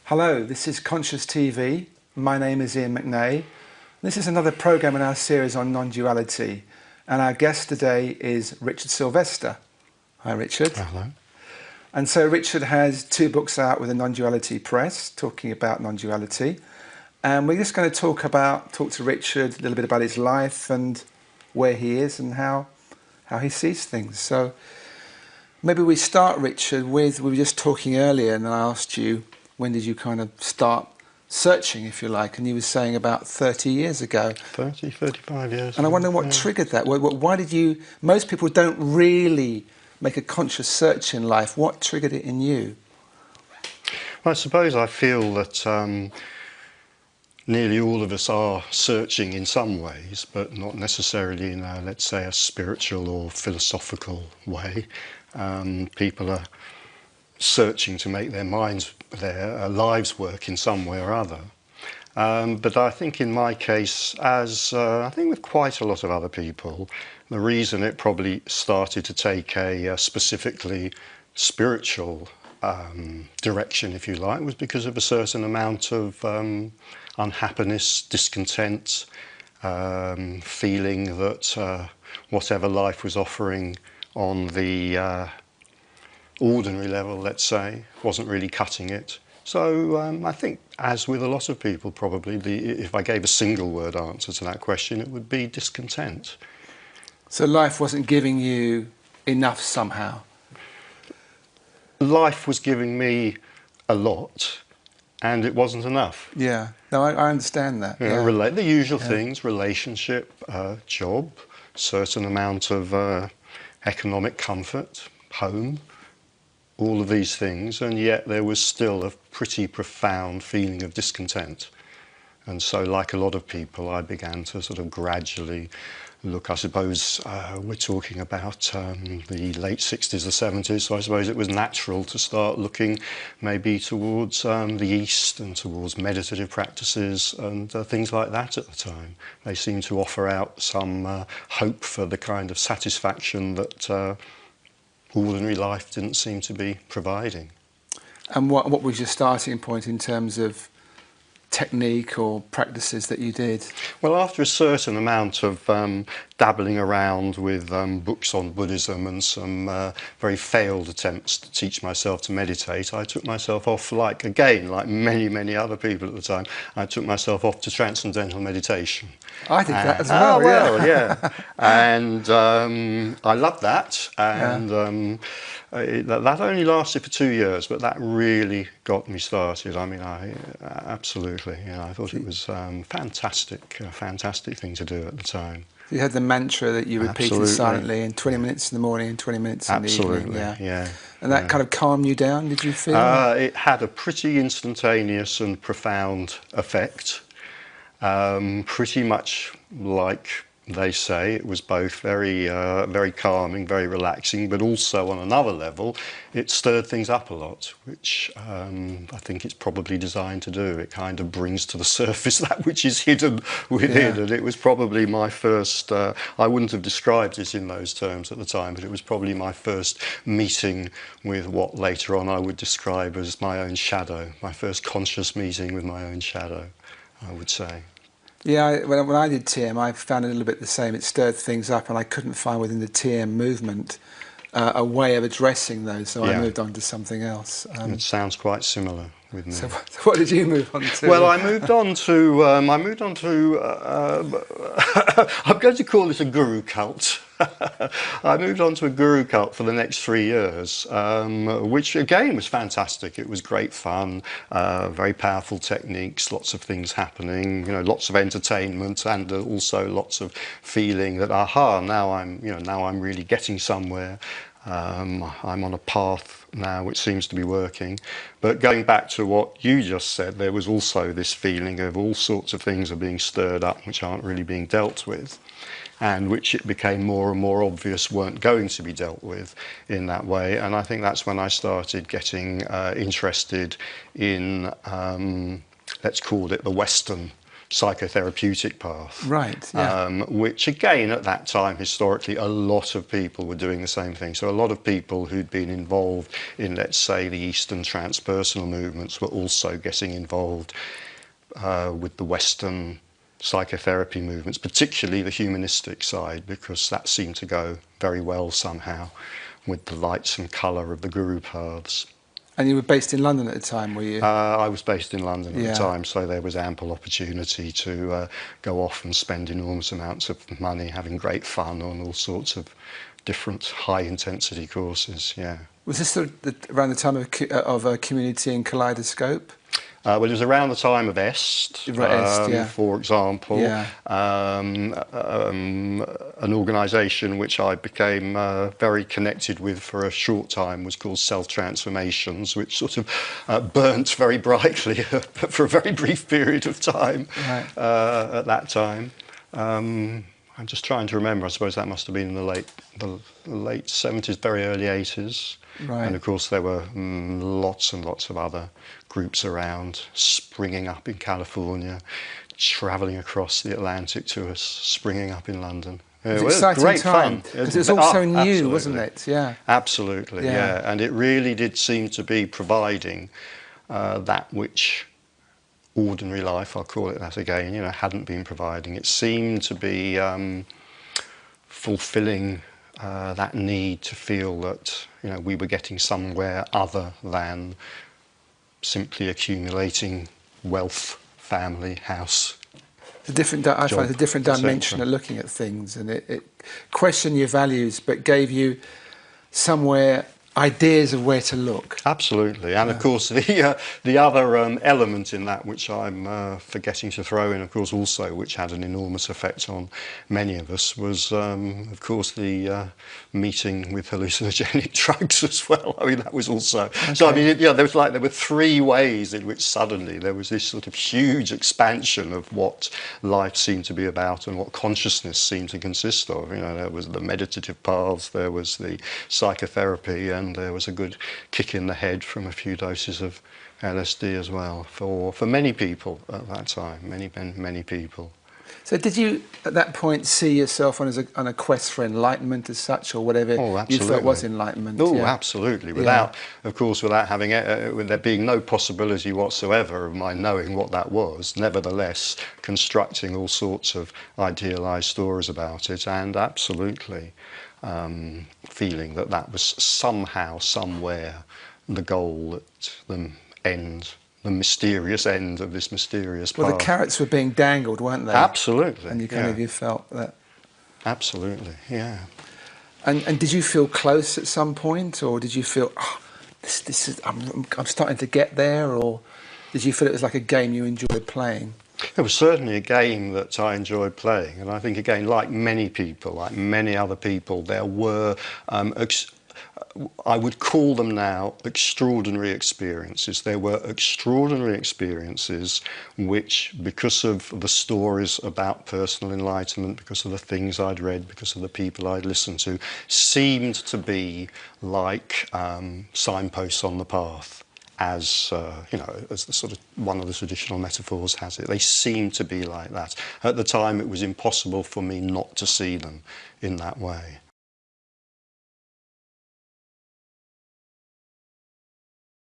Hello, this is Conscious TV. My name is Ian McNay. This is another programme in our series on non-duality, and our guest today is Richard Sylvester. Hi Richard. Hello. And so Richard has 2 books out with the Non-Duality Press talking about non-duality, and we're just going to talk to Richard a little bit about his life and where he is and how he sees things. So maybe we start, Richard, with, we were just talking earlier and I asked you, when did you kind of start searching, if you like? And you were saying about 30 years ago. 30, 35 years. And I wonder what triggered that. Why did you... Most people don't really make a conscious search in life. What triggered it in you? Well, I suppose I feel that nearly all of us are searching in some ways, but not necessarily in a, let's say, a spiritual or philosophical way. People are searching to make their minds, their lives work in some way or other. But I think in my case, as I think with quite a lot of other people, the reason it probably started to take a specifically spiritual direction, if you like, was because of a certain amount of unhappiness, discontent, feeling that whatever life was offering on the ordinary level, let's say, wasn't really cutting it. So I think, as with a lot of people probably, if I gave a single word answer to that question, it would be discontent. So life wasn't giving you enough somehow? Life was giving me a lot, and it wasn't enough. Yeah, no, I understand that. You know, the usual things, relationship, job, certain amount of economic comfort, home, all of these things, and yet there was still a pretty profound feeling of discontent. And so, like a lot of people, I began to sort of gradually look. I suppose we're talking about the late 60s or 70s, so I suppose it was natural to start looking maybe towards the East and towards meditative practices and things like that at the time. They seemed to offer out some hope for the kind of satisfaction that ordinary life didn't seem to be providing. And what was your starting point in terms of technique or practices that you did? Well, after a certain amount of dabbling around with books on Buddhism and some very failed attempts to teach myself to meditate, I took myself off, like many other people at the time, I took myself off to transcendental meditation. I did that as well, yeah. And I loved that, and that only lasted for 2 years, but that really got me started. I mean, absolutely, I thought it was fantastic thing to do at the time. You had the mantra that you repeated Absolutely. silently in 20 minutes in the morning and 20 minutes in the evening. Absolutely, yeah. And that kind of calmed you down, did you feel? It had a pretty instantaneous and profound effect. Pretty much like they say, it was both very calming, very relaxing, but also on another level, it stirred things up a lot, which I think it's probably designed to do. It kind of brings to the surface that which is hidden within, and it was probably my first, I wouldn't have described it in those terms at the time, but it was probably my first meeting with what later on I would describe as my own shadow, my first conscious meeting with my own shadow, I would say. Yeah, when I did TM, I found it a little bit the same. It stirred things up, and I couldn't find within the TM movement a way of addressing those, so I moved on to something else. It sounds quite similar with me. So what did you move on to? Well, I moved on to, I'm going to call it a guru cult. I moved on to a guru cult for the next 3 years, which again was fantastic. It was great fun, very powerful techniques, lots of things happening, lots of entertainment, and also lots of feeling that now I'm really getting somewhere. I'm on a path now which seems to be working. But going back to what you just said, there was also this feeling of all sorts of things are being stirred up which aren't really being dealt with, and which it became more and more obvious weren't going to be dealt with in that way. And I think that's when I started getting interested in, let's call it the Western psychotherapeutic path. Right, yeah. Which again, at that time, historically, a lot of people were doing the same thing. So a lot of people who'd been involved in, let's say, the Eastern transpersonal movements were also getting involved with the Western psychotherapy movements, particularly the humanistic side, because that seemed to go very well somehow with the lights and colour of the guru paths. And you were based in London at the time, were you? I was based in London at Yeah. the time, so there was ample opportunity to go off and spend enormous amounts of money having great fun on all sorts of different high-intensity courses, yeah. Was this around the time of Community and Kaleidoscope? Well, it was around the time of EST, Yeah. for example, Yeah. an organisation which I became very connected with for a short time was called Self Transformations, which sort of burnt very brightly for a very brief period of time. Right. At that time. I'm just trying to remember. I suppose that must have been in the late 70s, very early 80s. Right. And of course there were lots and lots of other groups around, springing up in California, travelling across the Atlantic to us, springing up in London. It was an exciting great time, fun. because it was all so new, absolutely. wasn't it? Yeah. Absolutely, Yeah. yeah. And it really did seem to be providing that which ordinary life, I'll call it that again, hadn't been providing. It seemed to be fulfilling that need to feel that we were getting somewhere other than simply accumulating wealth, family, house. I find it's a different dimension etc. of looking at things, and it questioned your values, but gave you somewhere ideas of where to look. Absolutely, and of course the other element in that, which I'm forgetting to throw in, of course, also, which had an enormous effect on many of us, was of course the meeting with hallucinogenic drugs as well. I mean, that was also. Okay. So I mean, there were three ways in which suddenly there was this sort of huge expansion of what life seemed to be about and what consciousness seemed to consist of. There was the meditative paths, there was the psychotherapy, and there was a good kick in the head from a few doses of LSD as well for many people at that time, many people. So did you, at that point, see yourself on a quest for enlightenment as such, or whatever you felt was enlightenment? Oh, yeah. Absolutely. Without having, with there being no possibility whatsoever of my knowing what that was, nevertheless constructing all sorts of idealised stories about it, and absolutely feeling that was somehow, somewhere, the goal, the mysterious end of this mysterious path. Well, the carrots were being dangled, weren't they? Absolutely. And you felt that. Absolutely, yeah. And did you feel close at some point, or did you feel, this is I'm starting to get there, or did you feel it was like a game you enjoyed playing? It was certainly a game that I enjoyed playing, and I think, again, like many people, like many other people, there were, I would call them now extraordinary experiences. There were extraordinary experiences which, because of the stories about personal enlightenment, because of the things I'd read, because of the people I'd listened to, seemed to be like signposts on the path. As as the sort of one of the traditional metaphors has it, they seem to be like that. At the time, it was impossible for me not to see them in that way.